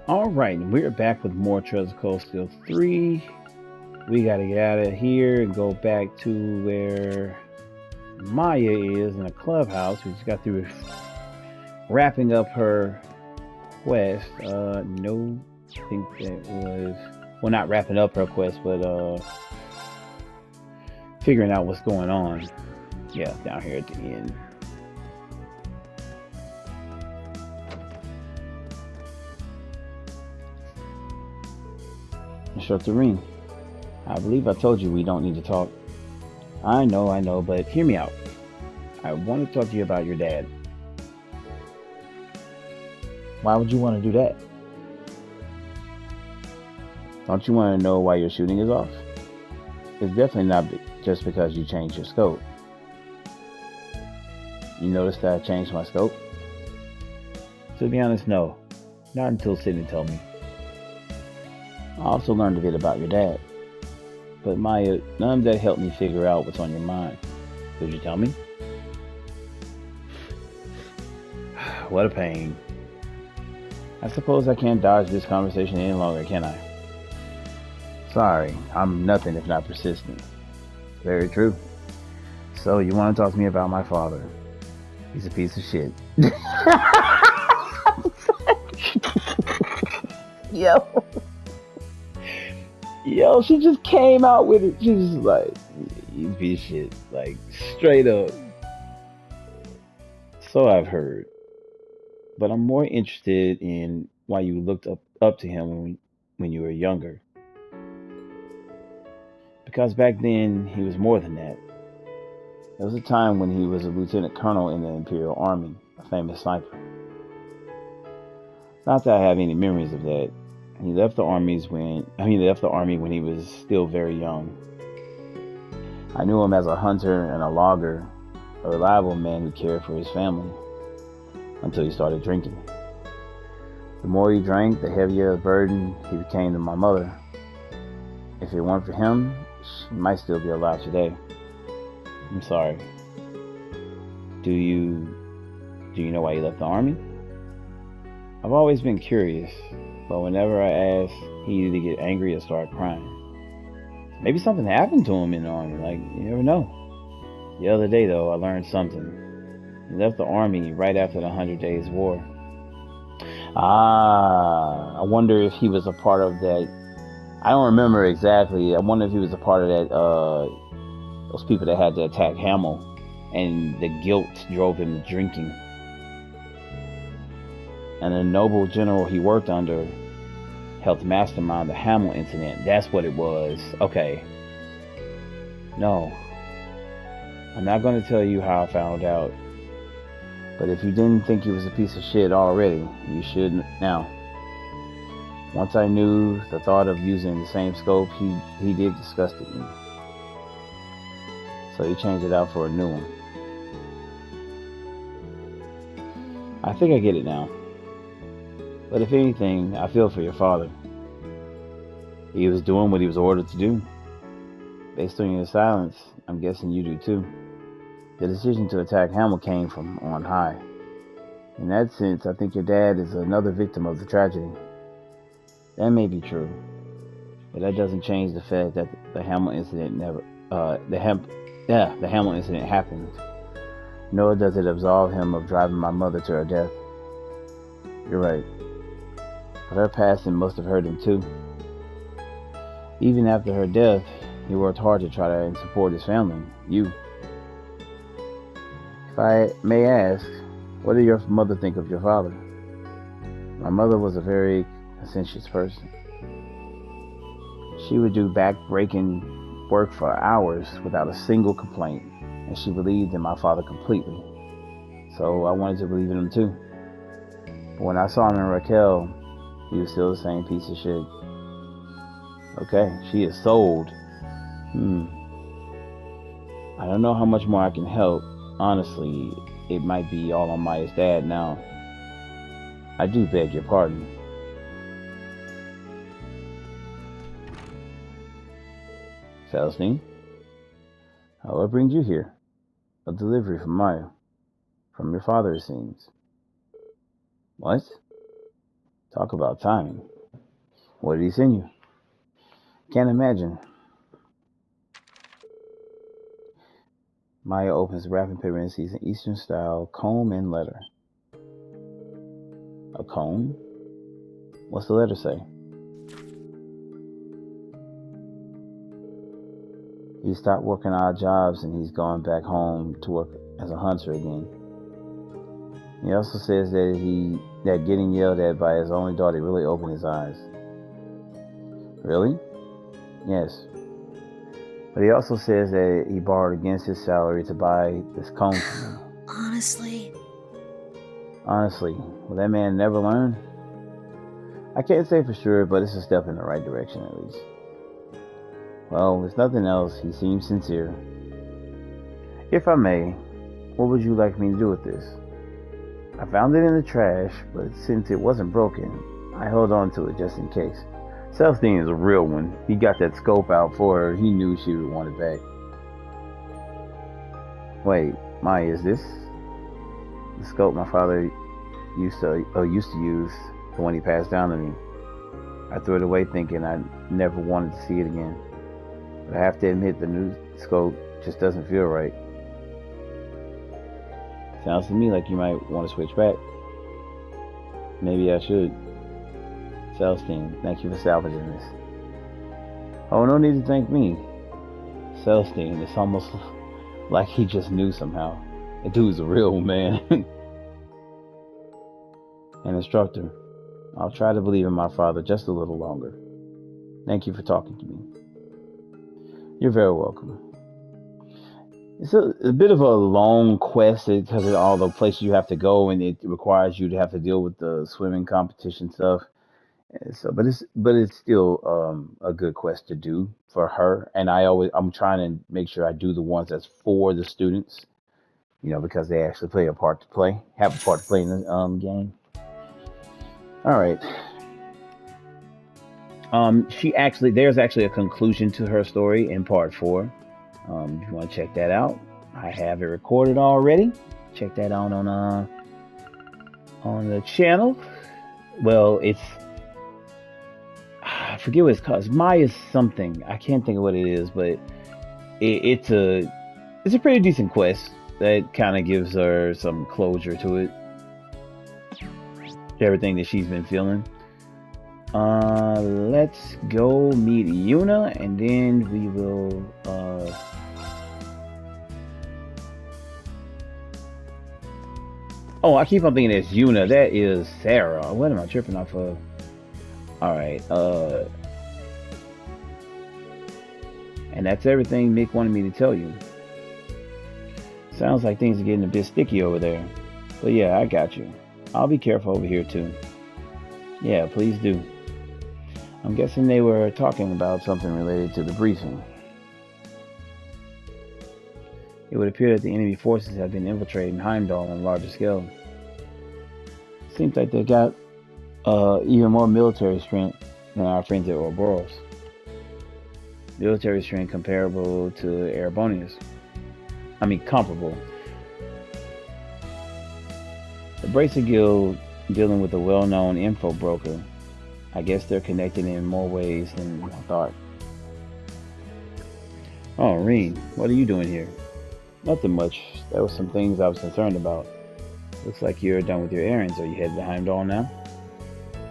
Alright, and we're back with more Treasure Coast Still 3. We gotta get out of here and go back to where Maya is in a clubhouse. We just got through wrapping up her quest. No, I think that was, well, not wrapping up her quest, but figuring out what's going on. Yeah, down here at the end. Shut the ring. I believe I told you we don't need to talk. I know, but hear me out. I want to talk to you about your dad. Why would you want to do that? Don't you want to know why your shooting is off? It's definitely not just because you changed your scope. You noticed that I changed my scope? To be honest, no. Not until Sydney told me. I also learned a bit about your dad. But Maya, none of that helped me figure out what's on your mind. Could you tell me? What a pain. I suppose I can't dodge this conversation any longer, can I? Sorry, I'm nothing if not persistent. Very true. So, you want to talk to me about my father? He's a piece of shit. Yo. Yo, she just came out with it. She was like, he's a piece of shit. Like, straight up. So I've heard. But I'm more interested in why you looked up to him when you were younger. Because back then, he was more than that. There was a time when he was a lieutenant colonel in the Imperial Army, a famous sniper. Not that I have any memories of that. He left the army when he was still very young. I knew him as a hunter and a logger, a reliable man who cared for his family, until he started drinking. The more he drank, the heavier a burden he became to my mother. If it weren't for him, she might still be alive today. I'm sorry. Do you know why he left the army? I've always been curious, but whenever I ask, he either get angry or start crying. Maybe something happened to him in the army, like, you never know. The other day, though, I learned something. He left the army right after the 100 Days War. Ah, I wonder if he was a part of that. I don't remember exactly. I wonder if he was a part of that, those people that had to attack Hamel, and the guilt drove him to drinking. And the noble general he worked under helped mastermind the Hamel incident. That's what it was. Okay. No. I'm not going to tell you how I found out. But if you didn't think he was a piece of shit already, you should now. Once I knew, the thought of using the same scope he did disgusted me. So he changed it out for a new one. I think I get it now. But if anything, I feel for your father. He was doing what he was ordered to do. Based on your silence, I'm guessing you do too. The decision to attack Hamel came from on high. In that sense, I think your dad is another victim of the tragedy. That may be true, but that doesn't change the fact that the Hamel incident the Hamel incident happened. Nor does it absolve him of driving my mother to her death. You're right, but her passing must have hurt him too. Even after her death, he worked hard to try to support his family, you. If I may ask, what did your mother think of your father? My mother was a very conscientious person. She would do back-breaking work for hours without a single complaint, and she believed in my father completely. So I wanted to believe in him too. But when I saw him in Raquel, he was still the same piece of shit. Okay, she is sold. I don't know how much more I can help. Honestly, it might be all on Maya's dad now. I do beg your pardon. Celestine, what brings you here? A delivery from Maya. From your father, it seems. What? Talk about timing. What did he send you? Can't imagine. Maya opens the wrapping paper and sees an Eastern style comb and letter. A comb? What's the letter say? He stopped working odd jobs and he's gone back home to work as a hunter again. He also says that getting yelled at by his only daughter really opened his eyes. Really? Yes. But he also says that he borrowed against his salary to buy this comb for me. Honestly, will that man never learn? I can't say for sure, but it's a step in the right direction at least. Well, if nothing else, he seems sincere. If I may, what would you like me to do with this? I found it in the trash, but since it wasn't broken, I held on to it just in case. Celestine is a real one. He got that scope out for her. He knew she would want it back. Wait, Maya, is this the scope my father used to use, the one he passed down to me? I threw it away thinking I never wanted to see it again. But I have to admit the new scope just doesn't feel right. Sounds to me like you might want to switch back. Maybe I should. Celestine, thank you for salvaging this. Oh, no need to thank me. Celestine, it's almost like he just knew somehow. That dude's a real man. An instructor. I'll try to believe in my father just a little longer. Thank you for talking to me. You're very welcome. It's a bit of a long quest because of all the places you have to go, and it requires you to have to deal with the swimming competition stuff. So, but it's still a good quest to do for her. And I'm trying to make sure I do the ones that's for the students, because they actually have a part to play in the game. All right. There's actually a conclusion to her story in part 4. If you want to check that out, I have it recorded already. Check that out on the channel. Well, I forget what it's called. It's Maya's something. I can't think of what it is, but it's a pretty decent quest that kind of gives her some closure to it. Everything that she's been feeling. Let's go meet Yuna, and then we will Oh, I keep on thinking it's Yuna. That is Sarah. What am I tripping off of? Alright, and that's everything Nick wanted me to tell you. Sounds like things are getting a bit sticky over there. But yeah, I got you. I'll be careful over here too. Yeah, please do. I'm guessing they were talking about something related to the briefing. It would appear that the enemy forces have been infiltrating Heimdall on a larger scale. Seems like they got even more military strength than our friends at Ouroboros. Military strength comparable to Erebonius. I mean, comparable. The Bracer Guild dealing with a well-known info broker. I guess they're connected in more ways than I thought. Oh, Reen, what are you doing here? Nothing much. There were some things I was concerned about. Looks like you're done with your errands. Are you headed to Heimdall now?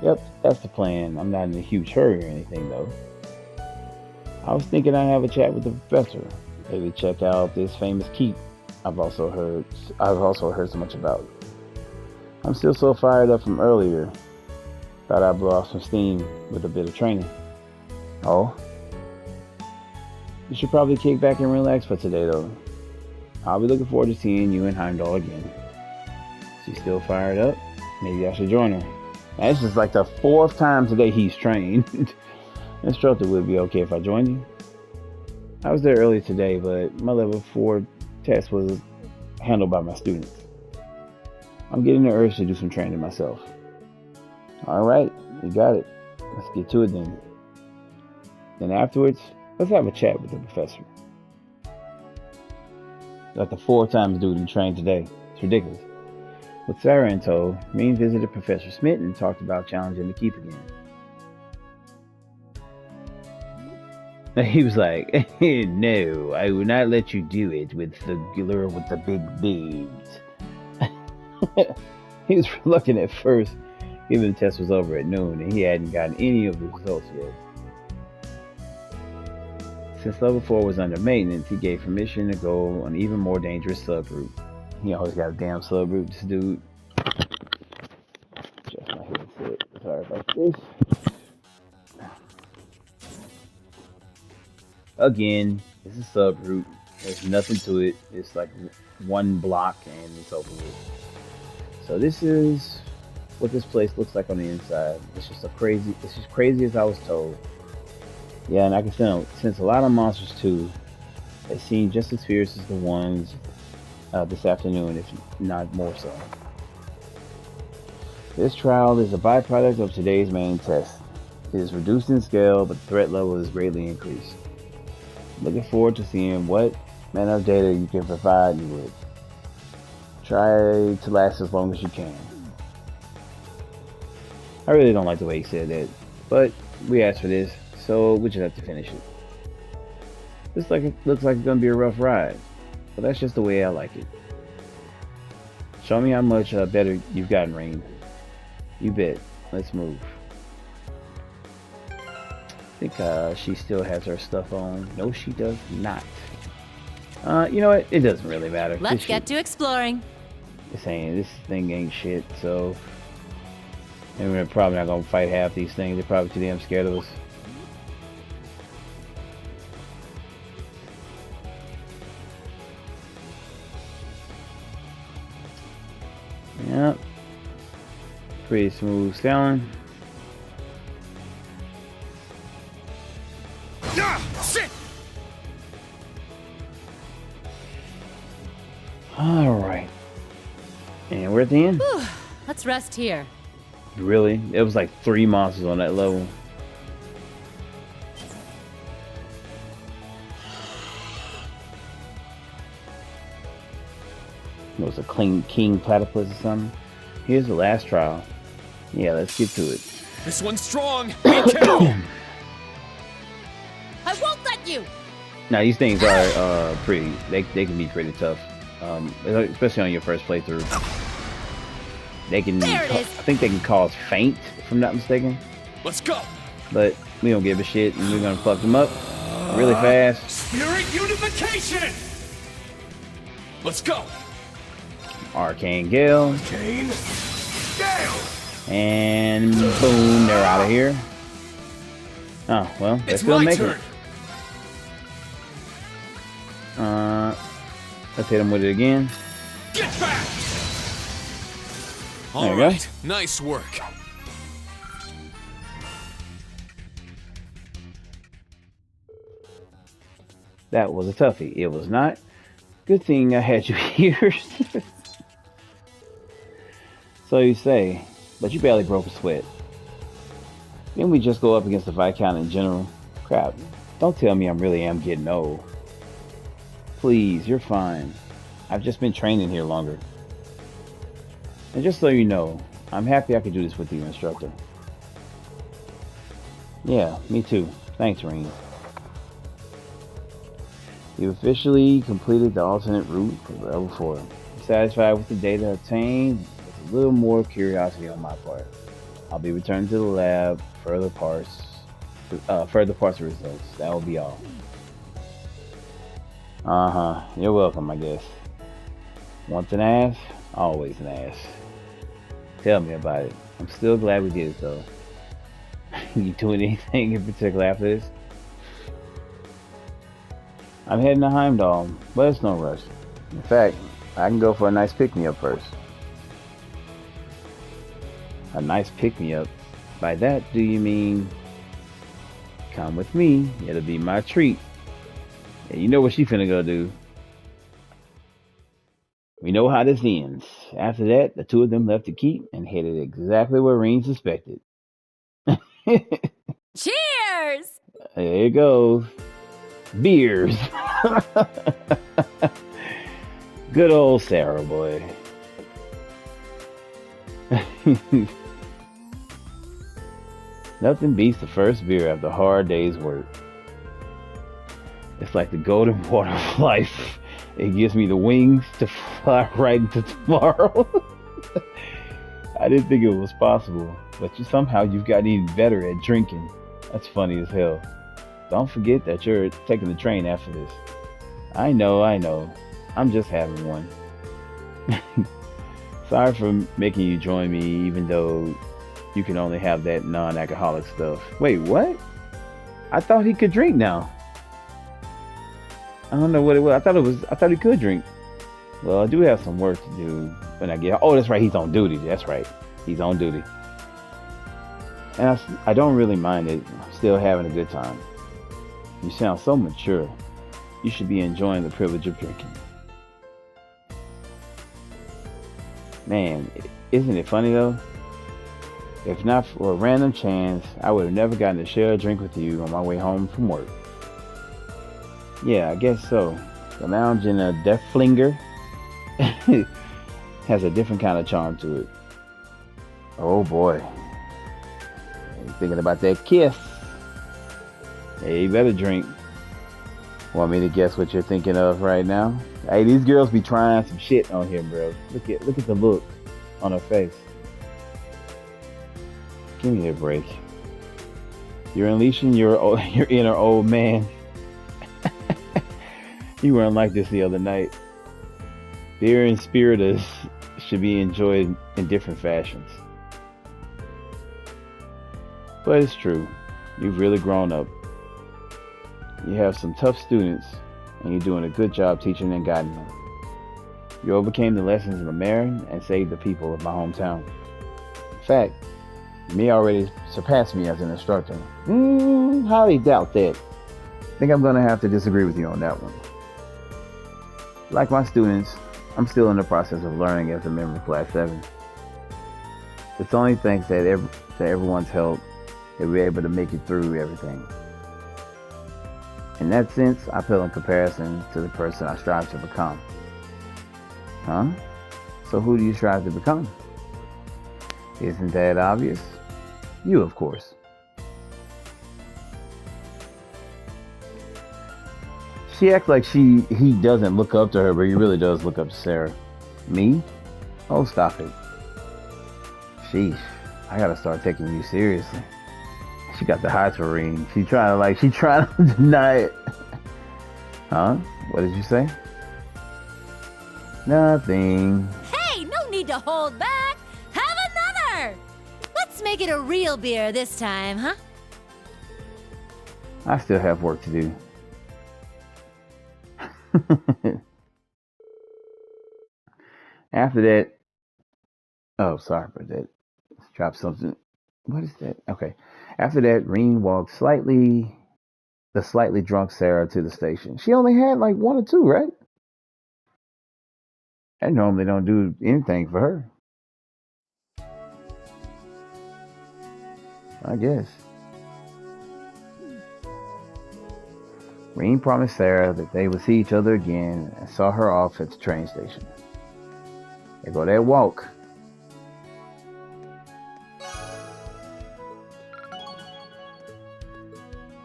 Yep, that's the plan. I'm not in a huge hurry or anything, though. I was thinking I'd have a chat with the professor. Maybe check out this famous keep I've also heard so much about. I'm still so fired up from earlier. Thought I'd blow off some steam with a bit of training. Oh? You should probably kick back and relax for today, though. I'll be looking forward to seeing you in Heimdall again. She's still fired up? Maybe I should join her. Now, this is like the 4th time today he's trained. Instructor would be okay if I joined you. I was there earlier today, but my level 4 test was handled by my students. I'm getting the urge to do some training myself. Alright, you got it. Let's get to it then. Then afterwards, let's have a chat with the professor. Like the 4 times dude he trained today. It's ridiculous. With Sarah in tow, Rean visited Professor Smith and talked about challenging the keep again. He was like, "No, I will not let you do it with the girl with the big boobs." He was reluctant at first, given the test was over at noon and he hadn't gotten any of the results yet. Since level 4 was under maintenance, he gave permission to go on an even more dangerous subroute. He always got a damn subroute, this dude. Adjust my headset. Sorry about this. Again, it's a subroute. There's nothing to it. It's like one block and it's over with. So this is what this place looks like on the inside. It's just crazy as I was told. Yeah, and I can sense a lot of monsters too. They seem just as fierce as the ones this afternoon, if not more so. This trial is a byproduct of today's main test. It is reduced in scale, but the threat level is greatly increased. Looking forward to seeing what manner of data you can provide me with. Try to last as long as you can. I really don't like the way he said that, but we asked for this, so we just have to finish it. Looks like it's gonna be a rough ride, but that's just the way I like it. Show me how much better you've gotten, Rean. You bet. Let's move. I think she still has her stuff on. No, she does not. You know what? It doesn't really matter. Let's get to exploring. This thing ain't shit, so and we're probably not gonna fight half these things. They're probably too damn scared of us. Yep. Pretty smooth sailing. Alright. And we're at the end. Whew. Let's rest here. Really? It was like 3 monsters on that level. It was a king platypus or something. Here's the last trial. Yeah, let's get to it. This one's strong. Be careful. I won't let you. Now these things are pretty. They can be pretty tough, especially on your first playthrough. They can. There it is. I think they can cause faint, if I'm not mistaken. Let's go. But we don't give a shit, and we're gonna fuck them up really fast. Spirit unification. Let's go. Arcane Gale. Arcane Gale. And boom, they're out of here. Oh well, they're It's still my making turn. it. Let's hit them with it again. Get back. There All you go. right. Nice work. That was a toughie. It was not. Good thing I had you here. So you say, but you barely broke a sweat. Didn't we just go up against the Viscount in general? Crap. Don't tell me I really am getting old. Please, you're fine. I've just been training here longer. And just so you know, I'm happy I could do this with you, instructor. Yeah, me too. Thanks, Rean. You officially completed the alternate route for level 4. I'm satisfied with the data obtained, with a little more curiosity on my part. I'll be returning to the lab, further parts of results. That will be all. You're welcome, I guess. Want an ass? Always an ass. Tell me about it. I'm still glad we did it, though. You doing anything in particular after this? I'm heading to Heimdall, but it's no rush. In fact, I can go for a nice pick-me-up first. A nice pick-me-up? By that, do you mean... Come with me, it'll be my treat. And you know what she finna go do. We know how this ends. After that, the two of them left the keep and headed exactly where Rean suspected. Cheers! There it goes. Beers. Good old Sarah, boy. Nothing beats the first beer after a hard day's work. It's like the golden water of life. It gives me the wings to fly right into tomorrow. I didn't think it was possible, but somehow you've gotten even better at drinking. That's funny as hell. Don't forget that you're taking the train after this. I know. I'm just having one. Sorry for making you join me, even though you can only have that non-alcoholic stuff. Wait, what? I thought he could drink now. I don't know what it was. I thought he could drink. Well, I do have some work to do when I get. Oh, that's right. He's on duty. That's right. He's on duty. And I don't really mind it. I'm still having a good time. You sound so mature. You should be enjoying the privilege of drinking. Man, isn't it funny though? If not for a random chance, I would have never gotten to share a drink with you on my way home from work. Yeah, I guess so. The lounge in a Death Flinger has a different kind of charm to it. Oh boy. You thinking about that kiss? Hey, you better drink. Want me to guess what you're thinking of right now? Hey, these girls be trying some shit on here, bro. Look at the look on her face. Give me a break. You're unleashing your inner old man. You weren't like this the other night. Beer and spiritus should be enjoyed in different fashions. But it's true. You've really grown up. You have some tough students, and you're doing a good job teaching and guiding them. You overcame the lessons of the Marin and saved the people of my hometown. In fact, you may already surpass me as an instructor. Highly doubt that. I think I'm going to have to disagree with you on that one. Like my students, I'm still in the process of learning as a member of Class 7. It's only thanks to everyone's help that we're able to make it through everything. In that sense, I feel in comparison to the person I strive to become. Huh? So who do you strive to become? Isn't that obvious? You, of course. She acts like he doesn't look up to her, but he really does look up to Sarah. Me? Oh, stop it. Sheesh, I gotta start taking you seriously. She got the high terrain. She trying to deny it. Huh? What did you say? Nothing. Hey, no need to hold back. Have another. Let's make it a real beer this time, huh? I still have work to do. After that, oh, sorry about that. Let's drop something. What is that? Okay. After that, Reen walked the slightly drunk Sarah to the station. She only had like one or two, right? I normally don't do anything for her. I guess. Reen promised Sarah that they would see each other again and saw her off at the train station. They go that walk.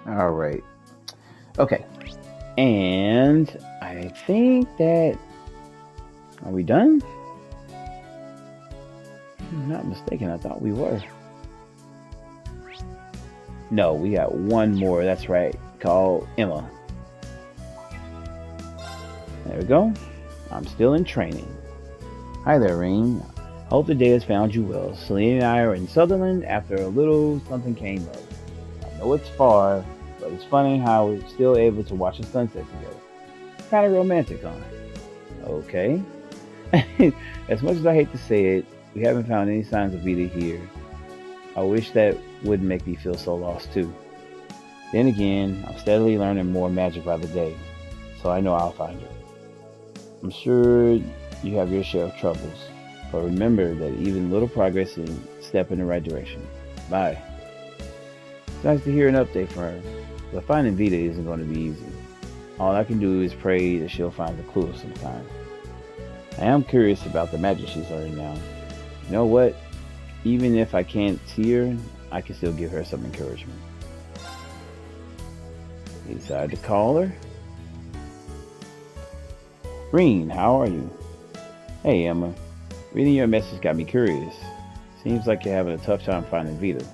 All right. Okay. And I think that... Are we done? If I'm not mistaken, I thought we were. No, we got one more. That's right. Called Emma. There we go. I'm still in training. Hi there, Reen. Hope the day has found you well. Celine and I are in Sutherland after a little something came up. I know it's far, but it's funny how we're still able to watch the sunset together. Kind of romantic, huh? Okay. As much as I hate to say it, we haven't found any signs of Vita here. I wish that wouldn't make me feel so lost too. Then again, I'm steadily learning more magic by the day, so I know I'll find her. I'm sure you have your share of troubles, but remember that even little progress is a step in the right direction. Bye. It's nice to hear an update from her, but finding Vita isn't going to be easy. All I can do is pray that she'll find a clue of some kind. I am curious about the magic she's learning now. You know what? even if I can't see her, I can still give her some encouragement. He decided to call her. Reen, how are you? Hey, Emma. Reading your message got me curious. Seems like you're having a tough time finding Vita.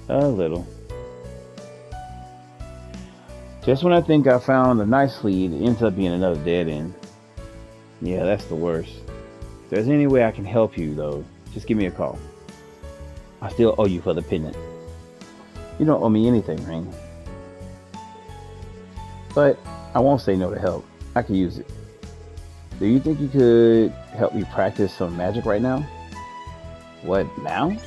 A little. Just when I think I found a nice lead, it ends up being another dead end. Yeah, that's the worst. If there's any way I can help you, though, just give me a call. I still owe you for the pendant. You don't owe me anything, Reen. But I won't say no to help. I could use it. Do you think you could help me practice some magic right now? What, now?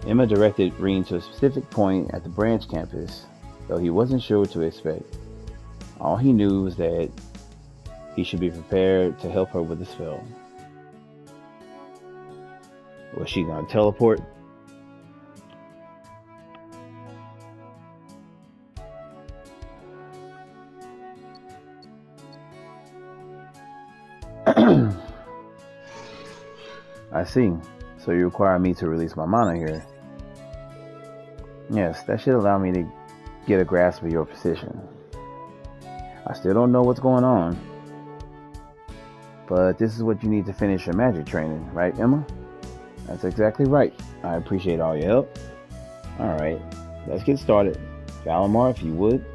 Emma directed Reen to a specific point at the branch campus, though he wasn't sure what to expect. All he knew was that he should be prepared to help her with the spell. Was she going to teleport? I see. So you require me to release my mana here. Yes, that should allow me to get a grasp of your position. I still don't know what's going on, but this is what you need to finish your magic training, right, Emma? That's exactly right. I appreciate all your help. Alright, let's get started. Valimar, if you would.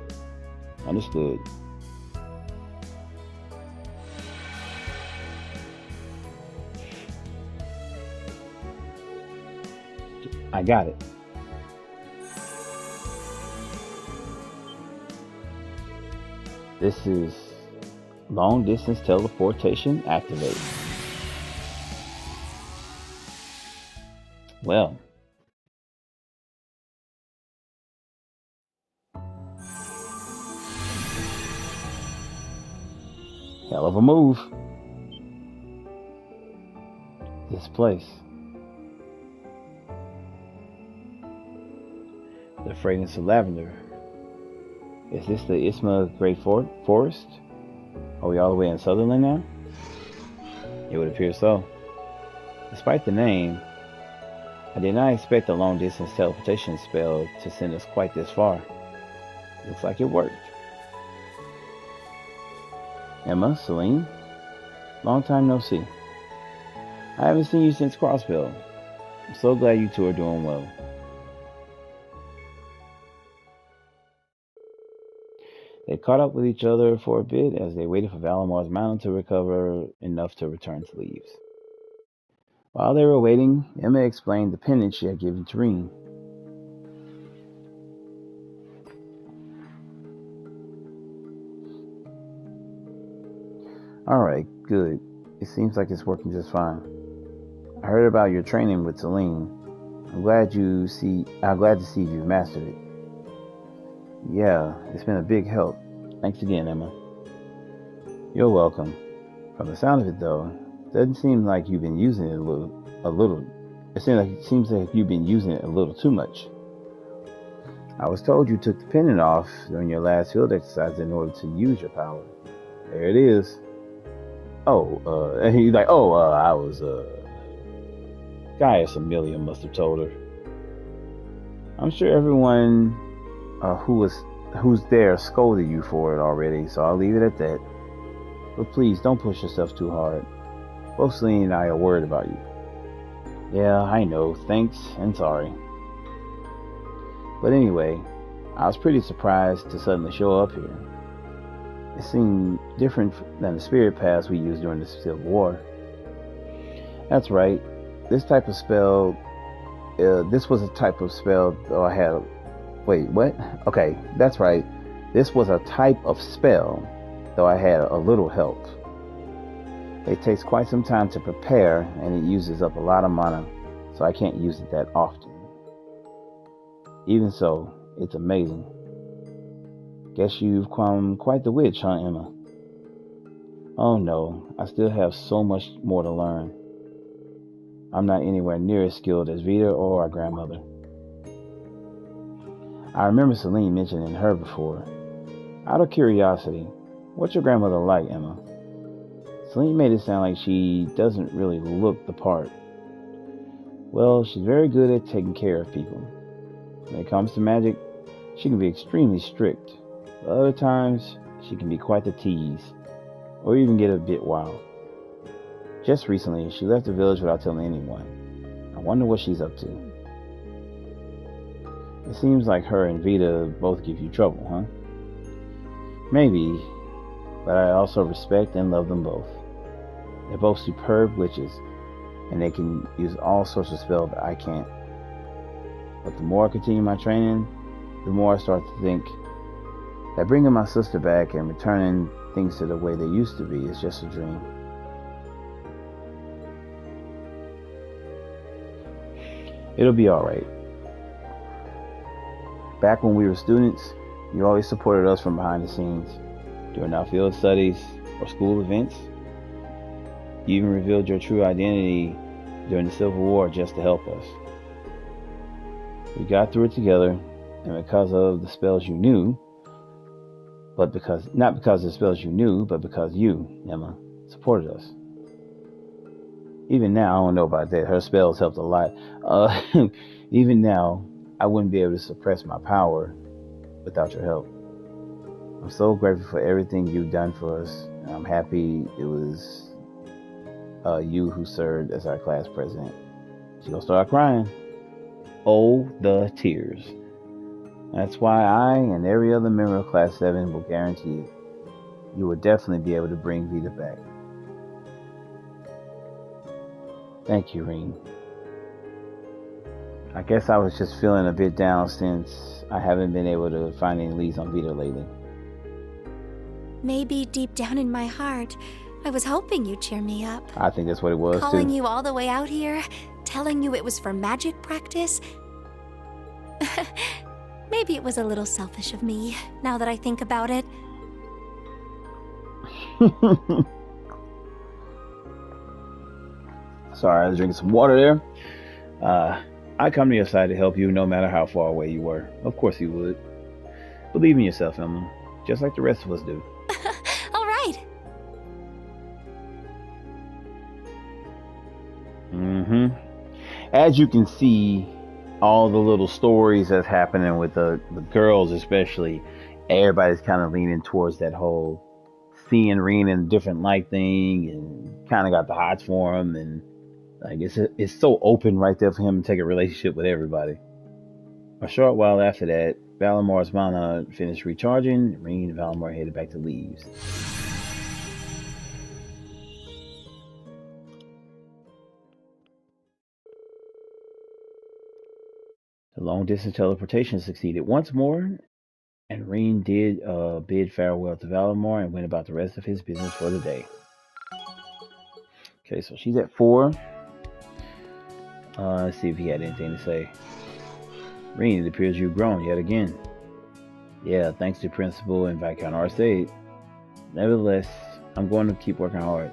Understood. I got it. This is long distance teleportation activate. Well, hell of a move. This place. The fragrance of lavender. Is this the Isma Great Forest? Are we all the way in Sutherland now? It would appear so. Despite the name, I did not expect a long-distance teleportation spell to send us quite this far. Looks like it worked. Emma, Celine, long time no see. I haven't seen you since Crossbell. I'm so glad you two are doing well. They caught up with each other for a bit as they waited for Valimar's mountain to recover enough to return to Leaves. While they were waiting, Emma explained the pendant she had given to Reen. Alright, good. It seems like it's working just fine. I heard about your training with Celine. I'm glad to see you've mastered it. Yeah, it's been a big help. Thanks again, Emma. You're welcome. From the sound of it, though, it doesn't seem like you've been using it a little. It seems like you've been using it a little too much. I was told you took the pendant off during your last field exercise in order to use your power. There it is. And he's like, Gaius Amelia must have told her. I'm sure everyone who's there scolded you for it already, so I'll leave it at that. But please, don't push yourself too hard. Both Celine and I are worried about you. Yeah, I know. Thanks and sorry. But anyway, I was pretty surprised to suddenly show up here. It seemed different than the spirit paths we used during the Civil War. That's right. This was a type of spell, though I had... Wait, what? Okay, that's right. This was a type of spell, though I had a little help. It takes quite some time to prepare, and it uses up a lot of mana, so I can't use it that often. Even so, it's amazing. Guess you've become quite the witch, huh, Emma? Oh no, I still have so much more to learn. I'm not anywhere near as skilled as Vita or our grandmother. I remember Celine mentioning her before. Out of curiosity, what's your grandmother like, Emma? Celine made it sound like she doesn't really look the part. Well, she's very good at taking care of people. When it comes to magic, she can be extremely strict. But other times, she can be quite the tease, or even get a bit wild. Just recently, she left the village without telling anyone. I wonder what she's up to. It seems like her and Vita both give you trouble, huh? Maybe, but I also respect and love them both. They're both superb witches, and they can use all sorts of spells that I can't. But the more I continue my training, the more I start to think that bringing my sister back and returning things to the way they used to be is just a dream. It'll be alright. Back when we were students, you always supported us from behind the scenes, during our field studies or school events. You even revealed your true identity during the Civil War just to help us. We got through it together, and because of the spells you knew, not because of the spells you knew, but because you, Emma, supported us. Even now, I don't know about that. Her spells helped a lot. Even now, I wouldn't be able to suppress my power without your help. I'm so grateful for everything you've done for us. And I'm happy it was you who served as our class president. She's gonna start crying. Oh, the tears. That's why I and every other member of Class 7 will guarantee it. You will definitely be able to bring Vita back. Thank you, Reen. I guess I was just feeling a bit down since I haven't been able to find any leads on Vita lately. Maybe deep down in my heart, I was hoping you'd cheer me up. I think that's what it was, Calling too. you all the way out here, telling you it was for magic practice. Maybe it was a little selfish of me, now that I think about it. Sorry, I was drinking some water there. I come to your side to help you no matter how far away you were. Of course you would. Believe in yourself, Emma, just like the rest of us do. All right. As you can see, all the little stories that's happening with the girls especially, everybody's kind of leaning towards that whole seeing Reen in a different light thing, and kind of got the hots for him, and like it's so open right there for him to take a relationship with everybody. A short while after that, Valamore's mana finished recharging. Reen and Valamore headed back to Leaves. The long-distance teleportation succeeded once more, and Reen did bid farewell to Valamore and went about the rest of his business for the day. Okay, so she's at 4. Let's see if he had anything to say. Reen, it appears you've grown yet again. Yeah, thanks to Principal and Viscount Arcade. Nevertheless, I'm going to keep working hard.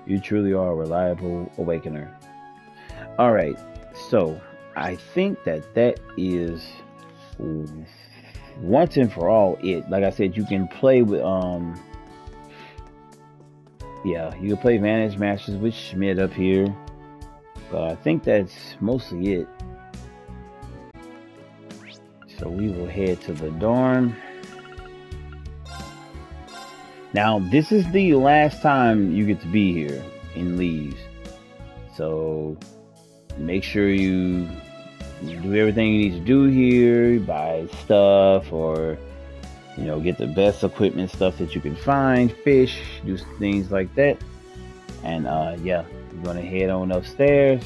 You truly are a reliable awakener. Alright, so I think that is once and for all it. Like I said, you can play with you can play Vantage matches with Schmidt up here. But I think that's mostly it. So we will head to the dorm. Now, this is the last time you get to be here in Leaves. So make sure you do everything you need to do here. Buy stuff, or get the best equipment stuff that you can find. Fish, do things like that. And we're gonna head on upstairs.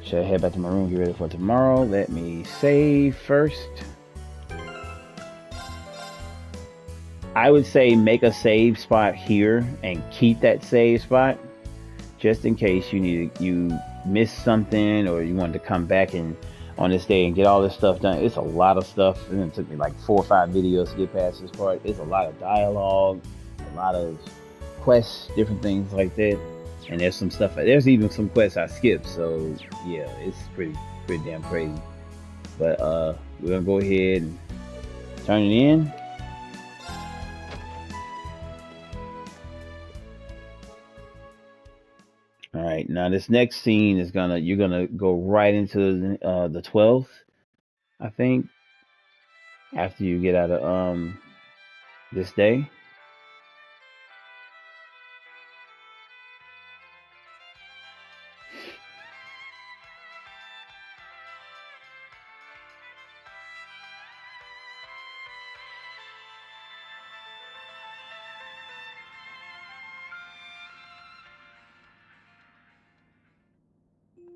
Should I head back to my room, get ready for tomorrow? Let me save first. I would say make a save spot here and keep that save spot, just in case you missed something, or you wanted to come back and on this day and get all this stuff done. It's a lot of stuff, and it took me like 4 or 5 videos to get past this part. It's a lot of dialogue, a lot of quests, different things like that. And there's some stuff. There's even some quests I skipped. So yeah, it's pretty damn crazy. But we're gonna go ahead and turn it in. All right, now this next scene is you're gonna go right into the 12th, I think, after you get out of this day.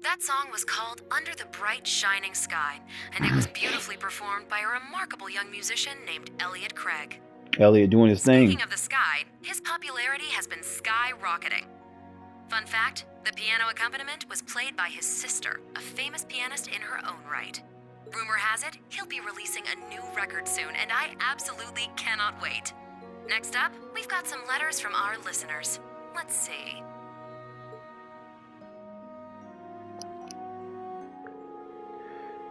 That song was called Under the Bright Shining Sky, and it was beautifully performed by a remarkable young musician named Elliot Craig. Elliot doing his thing. Speaking of the sky, his popularity has been skyrocketing. Fun fact, the piano accompaniment was played by his sister, a famous pianist in her own right. Rumor has it, he'll be releasing a new record soon, and I absolutely cannot wait. Next up, we've got some letters from our listeners. Let's see.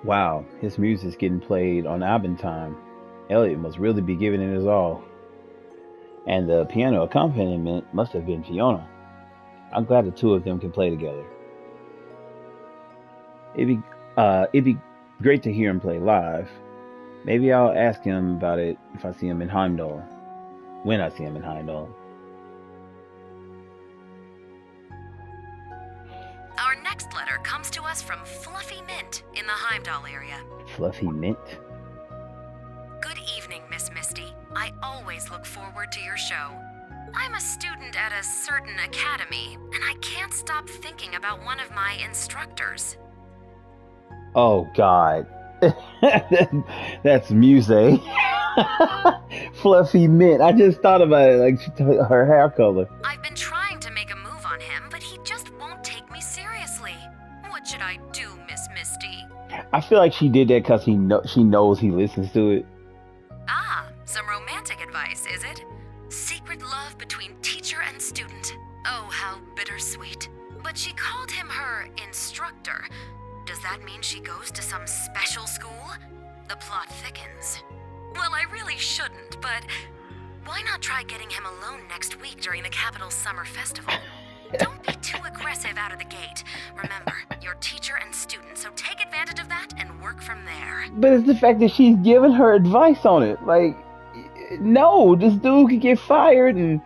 Wow, his music's getting played on album time. Elliot must really be giving it his all. And the piano accompaniment must have been Fiona. I'm glad the two of them can play together. It'd be great to hear him play live. Maybe I'll ask him about it if I see him in Heimdall. When I see him in Heimdall. Our next letter comes to us from Fluffy Mint in the Heimdall area. Fluffy Mint? Good evening, Miss Misty. I always look forward to your show. I'm a student at a certain academy, and I can't stop thinking about one of my instructors. Oh, God. That's Muse. Fluffy Mint. I just thought about it, like her hair color. I've been trying to make a move on him, but he just won't take me seriously. What should I do, Miss Misty? I feel like she did that because she knows he listens to it. Ah, some romantic advice, is it? Secret love between teacher and student. Oh, how bittersweet. But she called him her instructor. Does that mean she goes to some special school? The plot thickens. Well, I really shouldn't, but why not try getting him alone next week during the capital's summer festival? Don't be too aggressive out of the gate. Remember, you're teacher and student, so take advantage of that and work from there. But it's the fact that she's giving her advice on it. Like, no, this dude could get fired and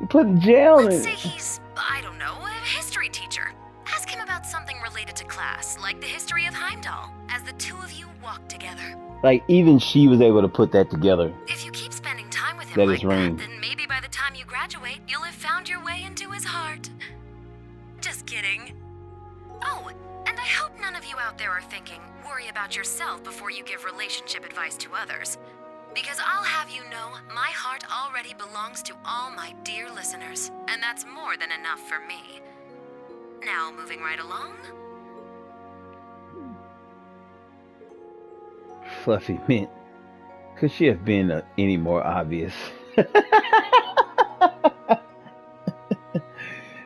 put in jail. Let's say he's, I don't know, a history teacher. Ask him about something related to class, like the history of Heimdall, as the two of you walk together. Like, even she was able to put that together. If you keep spending time with him That like is Rain. that, then maybe by the time you graduate, you'll have found your way into his heart. Just kidding. Oh, and I hope none of you out there are thinking, worry about yourself before you give relationship advice to others. Because I'll have you know, my heart already belongs to all my dear listeners, and that's more than enough for me. Now, moving right along. Fluffy Mint. Could she have been any more obvious?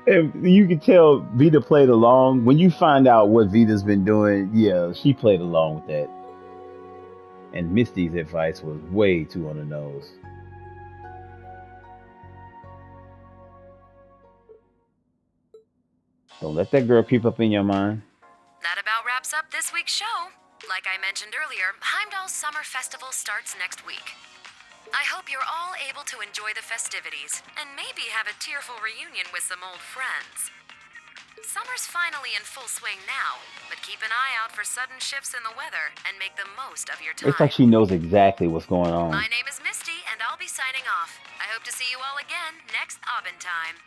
And you can tell Vita played along. When you find out what Vita's been doing, yeah, she played along with that. And Misty's advice was way too on the nose. Don't let that girl creep up in your mind. That about wraps up this week's show. Like I mentioned earlier, Heimdall's Summer Festival starts next week. I hope you're all able to enjoy the festivities, and maybe have a tearful reunion with some old friends. Summer's finally in full swing now, but keep an eye out for sudden shifts in the weather and make the most of your time. It's like she knows exactly what's going on. My name is Misty, and I'll be signing off. I hope to see you all again next Aubin time.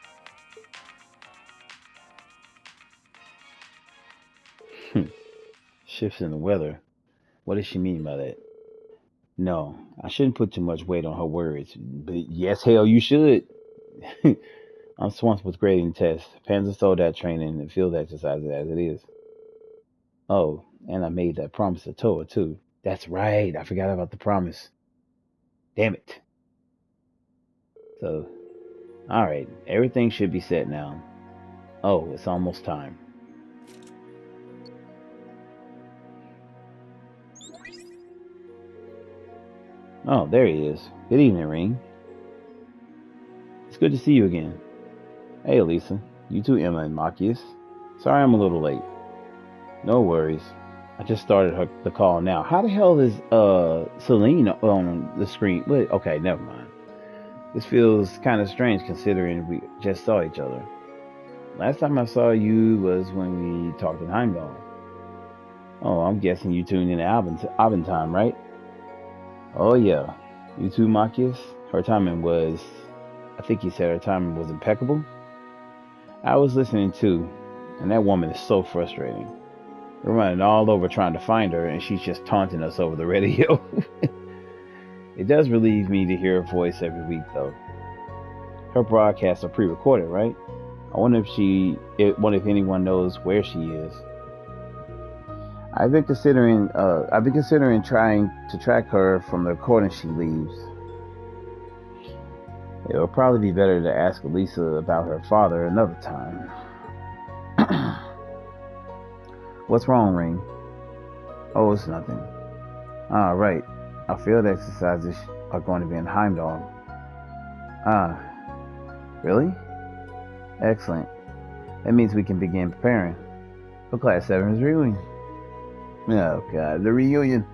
Shifts in the weather. What does she mean by that? No, I shouldn't put too much weight on her words. But yes, hell, you should. I'm swamped with grading tests, Panzer Soldat training, and field exercises as it is. Oh, and I made that promise to Toa, too. That's right, I forgot about the promise. Damn it. So, alright, everything should be set now. Oh, it's almost time. Oh, there he is. Good evening, Ring. It's good to see you again. Hey, Lisa. You too, Emma and Machias. Sorry I'm a little late. No worries. I just started the call now. How the hell is Celine on the screen? Wait, okay, never mind. This feels kind of strange considering we just saw each other. Last time I saw you was when we talked in Heimdall. Oh, I'm guessing you tuned in to Alvin time, right? Oh yeah. You too, Machias? I think he said her timing was impeccable. I was listening too, and that woman is so frustrating. We're running all over trying to find her, and she's just taunting us over the radio. It does relieve me to hear her voice every week, though. Her broadcasts are pre-recorded, right? Wonder if anyone knows where she is. I've been considering trying to track her from the recording she leaves. It would probably be better to ask Elisa about her father another time. What's wrong, Ring? Oh, it's nothing. Ah, right. Our field exercises are going to be in Heimdall. Ah, really? Excellent. That means we can begin preparing for Class 7's reunion. Oh, God, the reunion.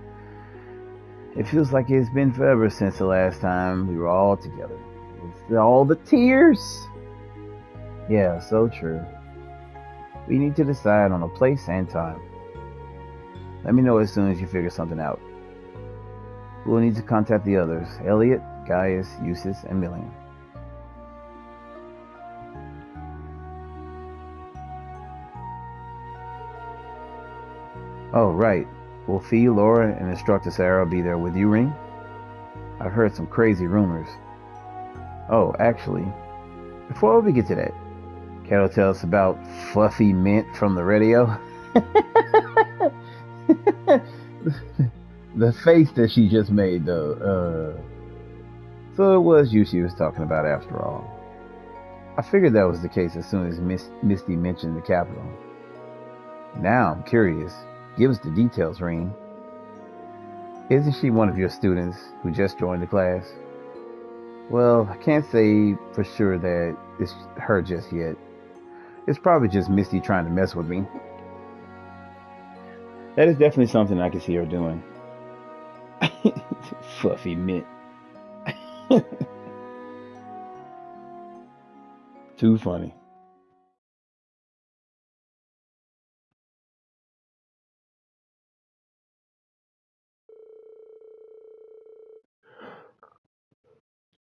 It feels like it's been forever since the last time we were all together. It's all the tears. Yeah, so true. We need to decide on a place and time. Let me know as soon as you figure something out. We'll need to contact the others: Elliot, Gaius, Eustace, and Millian. Oh, right. Will Fee, Laura, and Instructor Sarah be there with you, Ring? I've heard some crazy rumors. Oh, actually, before we get to that, can you tell us about Fluffy Mint from the radio? The face that she just made, though. So it was you she was talking about after all. I figured that was the case as soon as Misty mentioned the capital. Now I'm curious. Give us the details, Ring. Isn't she one of your students who just joined the class? Well, I can't say for sure that it's her just yet. It's probably just Misty trying to mess with me. That is definitely something I can see her doing. Fluffy Mint. Too funny.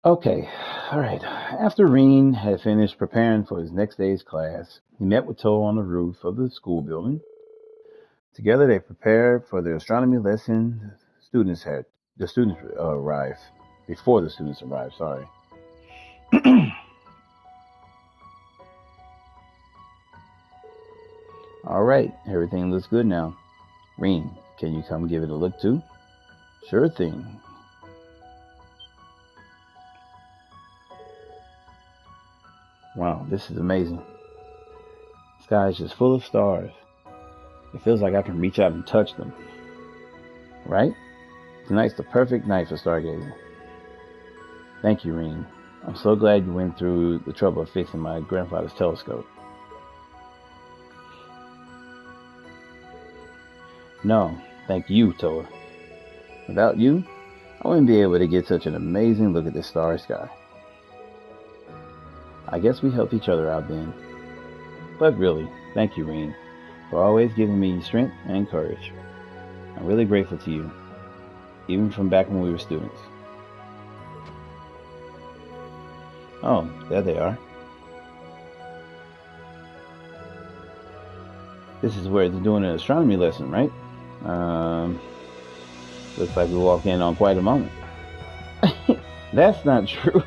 Okay, alright. After Reen had finished preparing for his next day's class, he met with Toe on the roof of the school building. Together they prepared for their astronomy lesson. The students arrived. Before the students arrived, sorry. Alright, everything looks good now. Reen, can you come give it a look too? Sure thing. Wow, this is amazing. The sky is just full of stars. It feels like I can reach out and touch them. Right? Tonight's the perfect night for stargazing. Thank you, Reen. I'm so glad you went through the trouble of fixing my grandfather's telescope. No, thank you, Toa. Without you, I wouldn't be able to get such an amazing look at this starry sky. I guess we helped each other out then. But really, thank you, Reen, for always giving me strength and courage. I'm really grateful to you, even from back when we were students. Oh, there they are. This is where they're doing an astronomy lesson, right? Looks like we walked in on quite a moment. That's not true.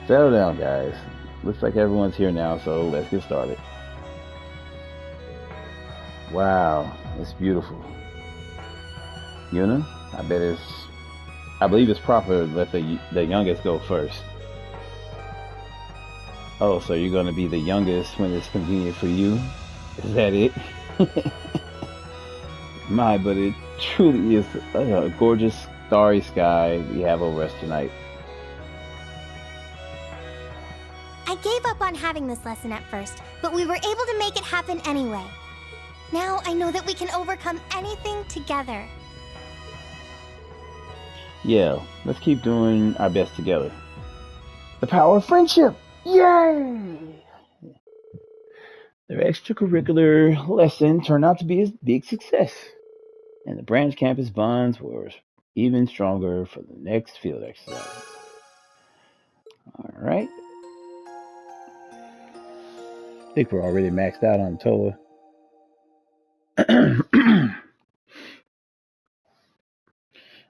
Settle down, guys. Looks like everyone's here now, so let's get started. Wow, it's beautiful. Yuna, I believe it's proper to let the youngest go first. Oh, so you're gonna be the youngest when it's convenient for you? Is that it? My, but it truly is a gorgeous starry sky we have over us tonight. I gave up on having this lesson at first, but we were able to make it happen anyway. Now I know that we can overcome anything together. Yeah, let's keep doing our best together. The power of friendship! Yay! Their extracurricular lesson turned out to be a big success, and the branch campus bonds were even stronger for the next field exercise. Alright. I think we're already maxed out on Toa.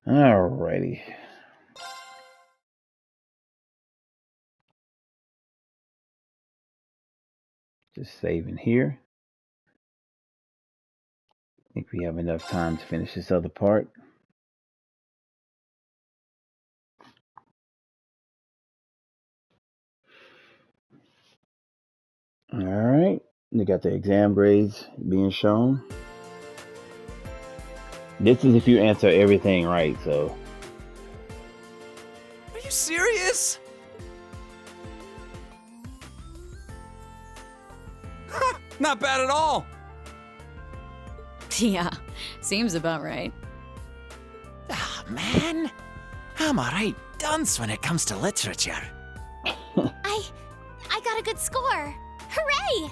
Alrighty. Just saving here. I think we have enough time to finish this other part. Alright. We got the exam grades being shown. This is if you answer everything right, so. Are you serious? Not bad at all. Yeah, seems about right. Ah, man. I'm a right dunce when it comes to literature. I got a good score. Hooray!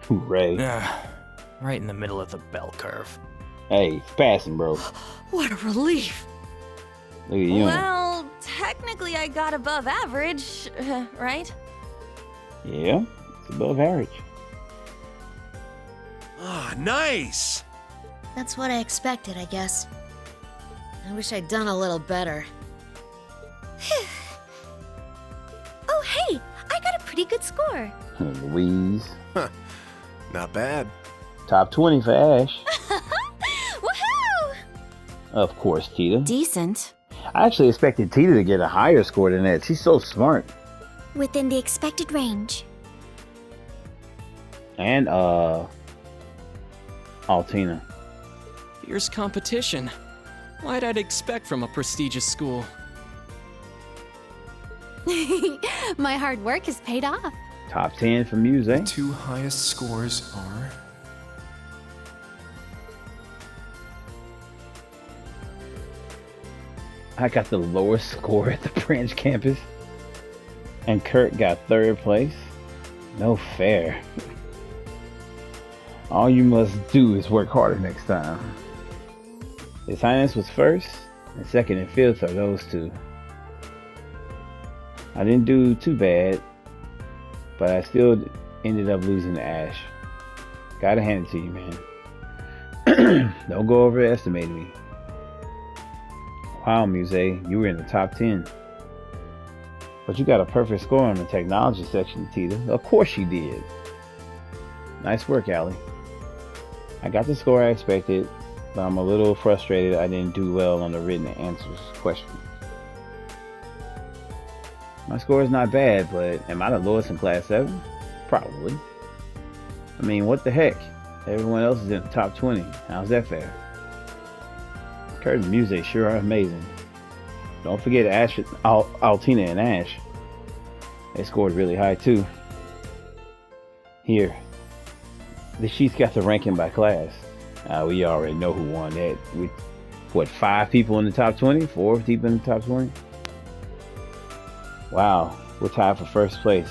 Hooray. Right in the middle of the bell curve. Hey, it's passing, bro. Look What a relief. at you. Well, technically I got above average, right? Yeah, it's above average. Ah, nice. That's what I expected, I guess. I wish I'd done a little better. Oh, hey! I got a pretty good score. Louise. Not bad. Top 20 for Ash. Woohoo! Of course, Tita. Decent. I actually expected Tita to get a higher score than that. She's so smart. Within the expected range. And, Altina. Fierce competition. Why'd I expect from a prestigious school? My hard work has paid off. Top 10 for music. Two highest scores are... I got the lowest score at the branch campus. And Kurt got third place. No fair. All you must do is work harder next time. His Highness was first, and second and fifth are those two. I didn't do too bad, but I still ended up losing to Ash. Gotta hand it to you, man. Don't go overestimating me. Wow, Muse, you were in the top 10. But you got a perfect score on the technology section, Tita. Of course you did. Nice work, Allie. I got the score I expected, but I'm a little frustrated I didn't do well on the written answers questions. My score is not bad, but am I the lowest in class 7? Probably. I mean, what the heck? Everyone else is in the top 20. How's that fair? Kurt and Muse sure are amazing. Don't forget Ash, Altina and Ash. They scored really high too. Here. The sheet's got the ranking by class. We already know who won that. What, 5 people in the top 20? 4 people in the top 20? Wow, we're tied for first place.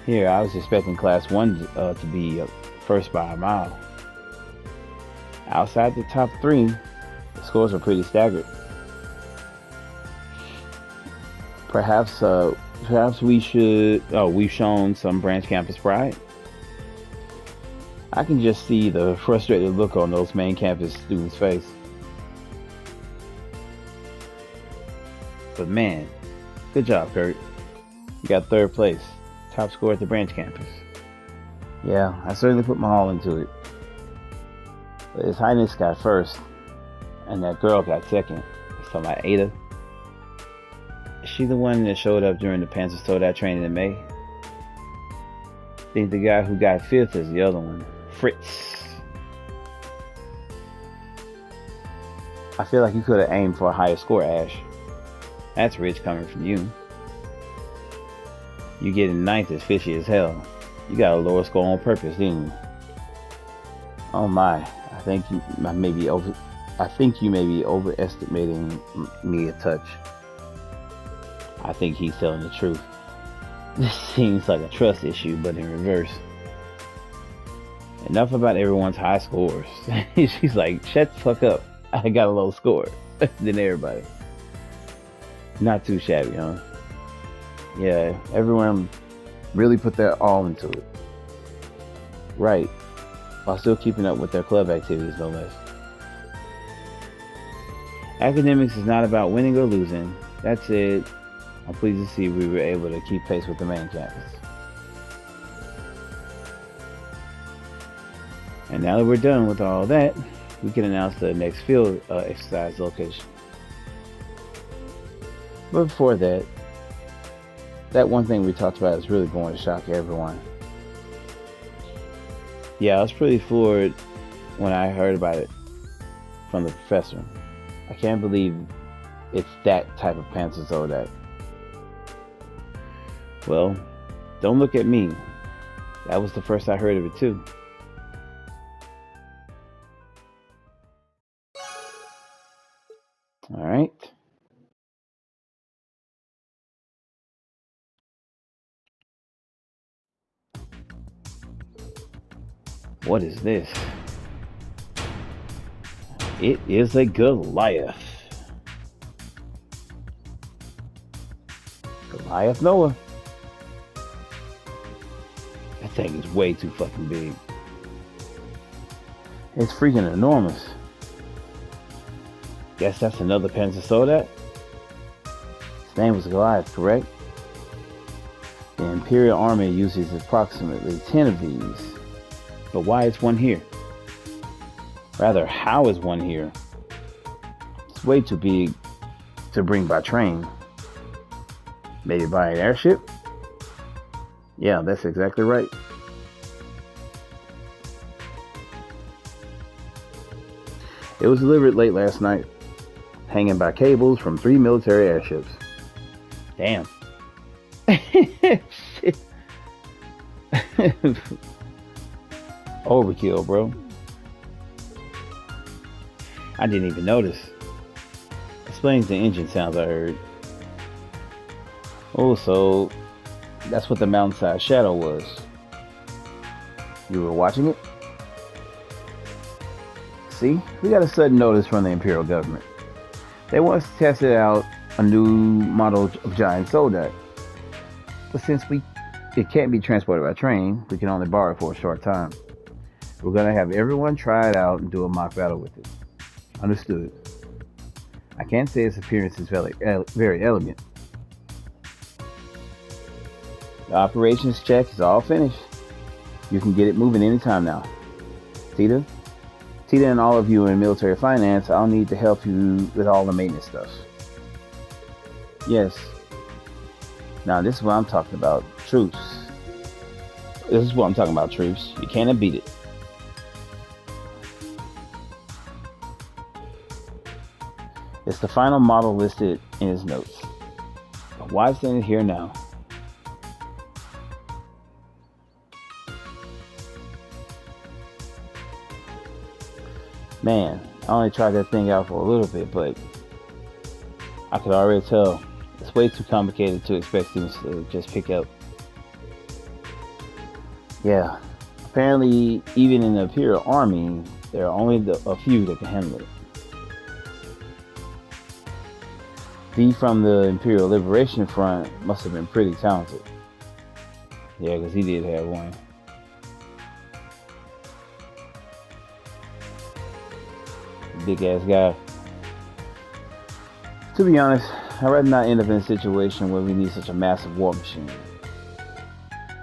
Here, I was expecting class 1 to be first by a mile. Outside the top 3, the scores are pretty staggered. Perhaps we should... Oh, we've shown some branch campus pride. I can just see the frustrated look on those main campus students' face. But man, good job, Kurt. You got third place. Top score at the branch campus. Yeah, I certainly put my all into it. But His Highness got first, and that girl got second. So my Ada. she the one that showed up during the Panzer Soldat training in May? Think the guy who got 5th is the other one. Fritz. I feel like you could have aimed for a higher score, Ash. That's rich coming from you. You getting 9th is fishy as hell. You got a lower score on purpose, didn't you? Oh my, I think you may be overestimating me a touch. I think he's telling the truth. This seems like a trust issue, but in reverse. Enough about everyone's high scores. She's like, shut the fuck up. I got a low score than everybody. Not too shabby, huh? Yeah, everyone really put their all into it. Right. While still keeping up with their club activities, no less. Academics is not about winning or losing. That said, I'm pleased to see we were able to keep pace with the main campus. And now that we're done with all that, we can announce the next field exercise location. But before that, that one thing we talked about is really going to shock everyone. Yeah, I was pretty floored when I heard about it from the professor. I can't believe it's that type of Panzer Soldat. Well, don't look at me. That was the first I heard of it too. All right. What is this? It is a Goliath. Goliath Noah. That thing is way too fucking big. It's freaking enormous. Guess that's another Panzer Soldat. His name was Goliath, correct? The Imperial Army uses approximately 10 of these. But why is one here? Rather, how is one here? It's way too big to bring by train. Maybe by an airship? Yeah, that's exactly right. It was delivered late last night, hanging by cables from 3 military airships. Damn. Shit. Overkill, bro. I didn't even notice. Explains the engine sounds I heard. Oh, so that's what the mountainside shadow was. You were watching it? See, we got a sudden notice from the Imperial government. They want us to test it out a new model of giant Soldat. But since it can't be transported by train, we can only borrow it for a short time. We're going to have everyone try it out and do a mock battle with it. Understood. I can't say its appearance is very elegant. The operations check is all finished. You can get it moving anytime now. Tita and all of you in military finance, I'll need to help you with all the maintenance stuff. Yes. Now this is what I'm talking about. Troops. This is what I'm talking about, troops. You cannot beat it. It's the final model listed in his notes. But why send it here now? Man, I only tried that thing out for a little bit, but I could already tell it's way too complicated to expect things to just pick up. Yeah, apparently even in the Imperial Army, there are only a few that can handle it. V from the Imperial Liberation Front must have been pretty talented. Yeah, because he did have one. Big ass guy. To be honest, I'd rather not end up in a situation where we need such a massive war machine.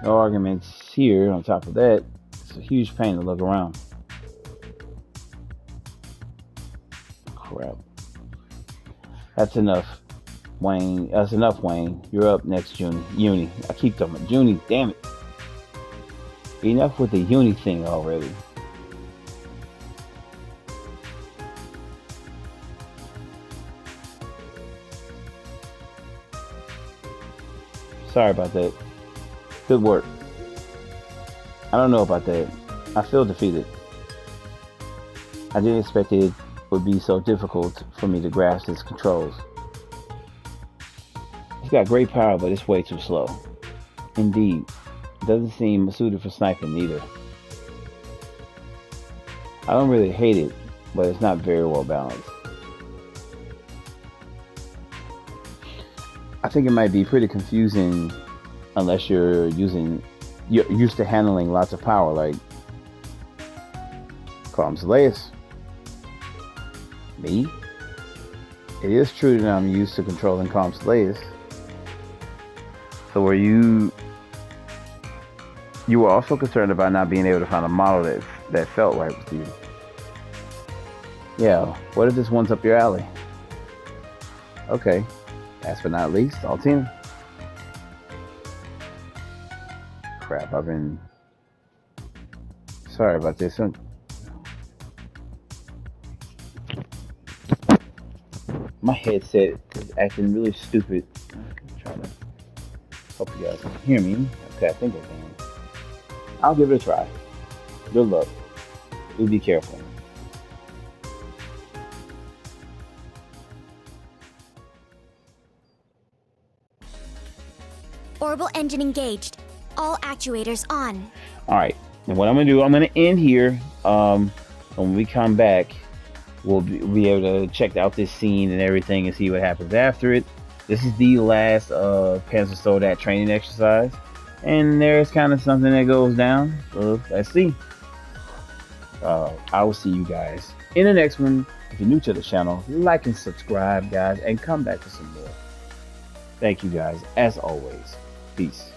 No arguments here. On top of that, it's a huge pain to look around. Crap. That's enough. Wayne, that's enough, Wayne. You're up next, Uni. I keep talking about Junie, damn it. Enough with the Uni thing already. Sorry about that. Good work. I don't know about that. I feel defeated. I didn't expect it would be so difficult for me to grasp its controls. It's got great power, but it's way too slow. Indeed, it doesn't seem suited for sniping either. I don't really hate it, but it's not very well balanced. I think it might be pretty confusing unless you're used to handling lots of power, like Comsleus. Me? It is true that I'm used to controlling Comsleus. So were you were also concerned about not being able to find a model that felt right with you? Yeah, what if this one's up your alley? Okay, last but not least, Altina. Crap, I've been... Sorry about this. My headset is acting really stupid. I'm trying to... Hope you guys can hear me. Okay, I think I can. I'll give it a try. Good luck. Do be careful. Orbital engine engaged. All actuators on. Alright, and what I'm going to do, I'm going to end here. When we come back, we'll be able to check out this scene and everything and see what happens after it. This is the last Panzer Soldat training exercise. And there's kind of something that goes down. So let's see. I will see you guys in the next one. If you're new to the channel, like and subscribe, guys, and come back for some more. Thank you guys, as always. Peace.